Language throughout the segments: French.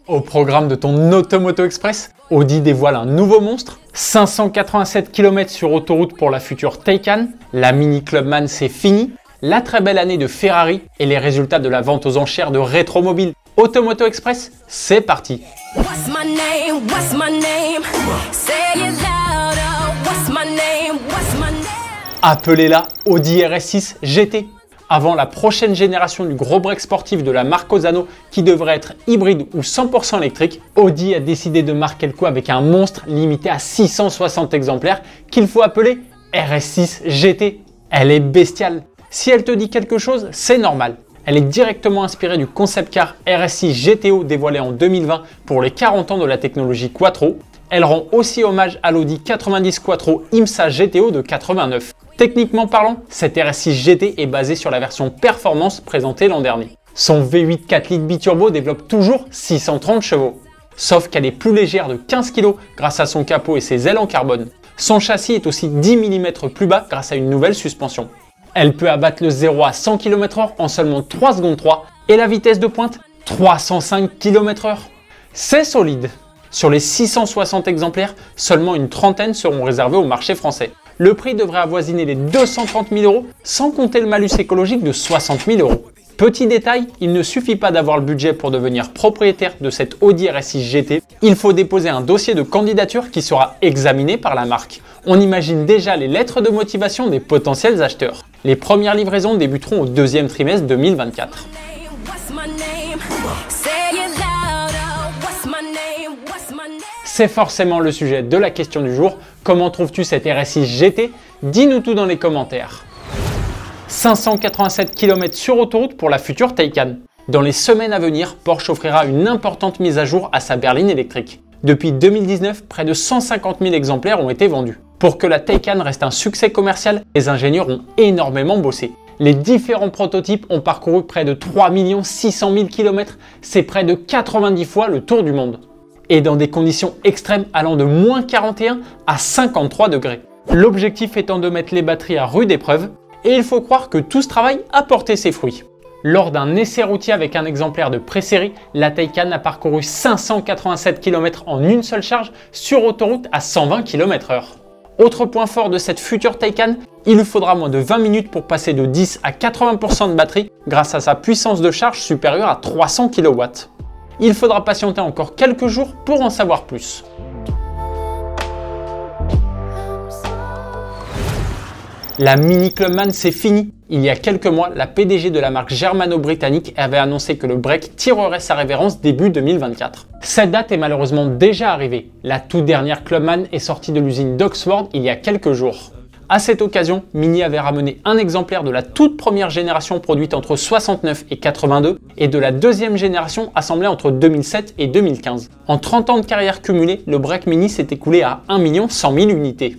Au programme de ton Automoto Express, Audi dévoile un nouveau monstre, 587 km sur autoroute pour la future Taycan, la Mini Clubman c'est fini, la très belle année de Ferrari et les résultats de la vente aux enchères de Rétromobile. Automoto Express, c'est parti. Appelez-la Audi RS6 GT. Avant la prochaine génération du gros break sportif de la marque Ozzano qui devrait être hybride ou 100% électrique, Audi a décidé de marquer le coup avec un monstre limité à 660 exemplaires qu'il faut appeler RS6 GT. Elle est bestiale. Si elle te dit quelque chose, c'est normal. Elle est directement inspirée du concept car RS6 GTO dévoilé en 2020 pour les 40 ans de la technologie Quattro. Elle rend aussi hommage à l'Audi 90 Quattro IMSA GTO de 89. Techniquement parlant, cette RS6 GT est basée sur la version performance présentée l'an dernier. Son V8 4 litres biturbo développe toujours 630 chevaux. Sauf qu'elle est plus légère de 15 kg grâce à son capot et ses ailes en carbone. Son châssis est aussi 10 mm plus bas grâce à une nouvelle suspension. Elle peut abattre le 0 à 100 km/h en seulement 3 secondes 3 et la vitesse de pointe 305 km/h. C'est solide. Sur les 660 exemplaires, seulement une trentaine seront réservés au marché français. Le prix devrait avoisiner les 230 000 € sans compter le malus écologique de 60 000 €. Petit détail, il ne suffit pas d'avoir le budget pour devenir propriétaire de cette Audi RS6 GT. Il faut déposer un dossier de candidature qui sera examiné par la marque. On imagine déjà les lettres de motivation des potentiels acheteurs. Les premières livraisons débuteront au deuxième trimestre 2024. C'est forcément le sujet de la question du jour. Comment trouves-tu cette RS6 GT? Dis-nous tout dans les commentaires. 587 km sur autoroute pour la future Taycan. Dans les semaines à venir, Porsche offrira une importante mise à jour à sa berline électrique. Depuis 2019, près de 150 000 exemplaires ont été vendus. Pour que la Taycan reste un succès commercial, les ingénieurs ont énormément bossé. Les différents prototypes ont parcouru près de 3 600 000 km, c'est près de 90 fois le tour du monde. Et dans des conditions extrêmes allant de moins 41 à 53 degrés. L'objectif étant de mettre les batteries à rude épreuve, et il faut croire que tout ce travail a porté ses fruits. Lors d'un essai routier avec un exemplaire de pré-série, la Taycan a parcouru 587 km en une seule charge sur autoroute à 120 km/h. Autre point fort de cette future Taycan, il lui faudra moins de 20 minutes pour passer de 10 à 80% de batterie grâce à sa puissance de charge supérieure à 300 kW. Il faudra patienter encore quelques jours pour en savoir plus. La Mini Clubman, c'est fini. Il y a quelques mois, la PDG de la marque germano-britannique avait annoncé que le break tirerait sa révérence début 2024. Cette date est malheureusement déjà arrivée. La toute dernière Clubman est sortie de l'usine d'Oxford il y a quelques jours. À cette occasion, Mini avait ramené un exemplaire de la toute première génération produite entre 69 et 82 et de la deuxième génération assemblée entre 2007 et 2015. En 30 ans de carrière cumulée, le break Mini s'est écoulé à 1 100 000 unités.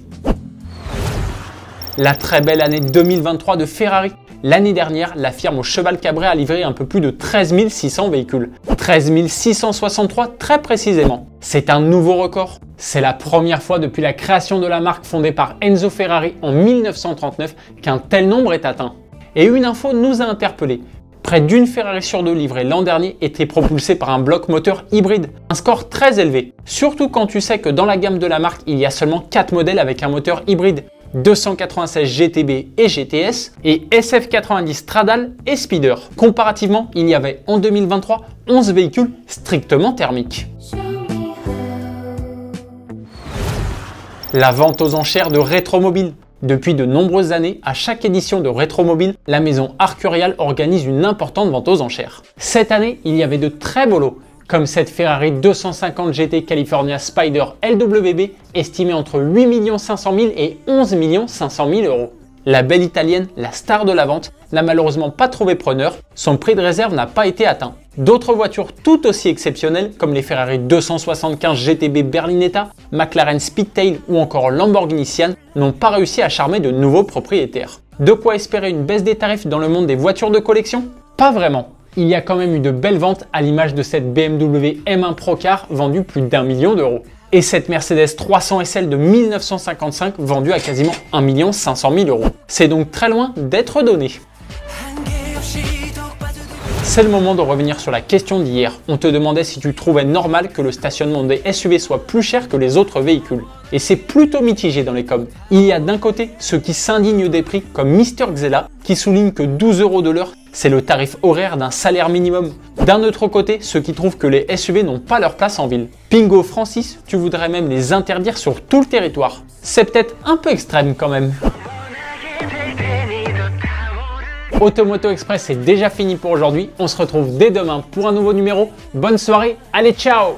La très belle année 2023 de Ferrari. L'année dernière, la firme au cheval cabré a livré un peu plus de 13 600 véhicules. 13 663 très précisément. C'est un nouveau record. C'est la première fois depuis la création de la marque fondée par Enzo Ferrari en 1939 qu'un tel nombre est atteint. Et une info nous a interpellés. Près d'une Ferrari sur deux livrée l'an dernier était propulsée par un bloc moteur hybride. Un score très élevé. Surtout quand tu sais que dans la gamme de la marque, il y a seulement 4 modèles avec un moteur hybride. 296 GTB et GTS et SF90 Stradale et Speeder. Comparativement, il y avait en 2023 11 véhicules strictement thermiques. La vente aux enchères de Rétromobile. Depuis de nombreuses années, à chaque édition de Rétromobile, la maison Arcurial organise une importante vente aux enchères. Cette année, il y avait de très beaux lots, comme cette Ferrari 250 GT California Spider LWB, estimée entre 8 500 000 et 11 500 000 €. La belle italienne, la star de la vente, n'a malheureusement pas trouvé preneur, son prix de réserve n'a pas été atteint. D'autres voitures tout aussi exceptionnelles, comme les Ferrari 275 GTB Berlinetta, McLaren Speedtail ou encore Lamborghini Sian, n'ont pas réussi à charmer de nouveaux propriétaires. De quoi espérer une baisse des tarifs dans le monde des voitures de collection? Pas vraiment. Il y a quand même eu de belles ventes à l'image de cette BMW M1 Procar vendue plus d'1 million d'euros. Et cette Mercedes 300 SL de 1955 vendue à quasiment 1 500 000 €. C'est donc très loin d'être donné. C'est le moment de revenir sur la question d'hier. On te demandait si tu trouvais normal que le stationnement des SUV soit plus cher que les autres véhicules. Et c'est plutôt mitigé dans les coms. Il y a d'un côté ceux qui s'indignent des prix comme Mister Xela qui souligne que 12 € de l'heure, c'est le tarif horaire d'un salaire minimum. D'un autre côté, ceux qui trouvent que les SUV n'ont pas leur place en ville. Pingo Francis, tu voudrais même les interdire sur tout le territoire. C'est peut-être un peu extrême quand même. Automoto Express, c'est déjà fini pour aujourd'hui. On se retrouve dès demain pour un nouveau numéro. Bonne soirée, allez ciao!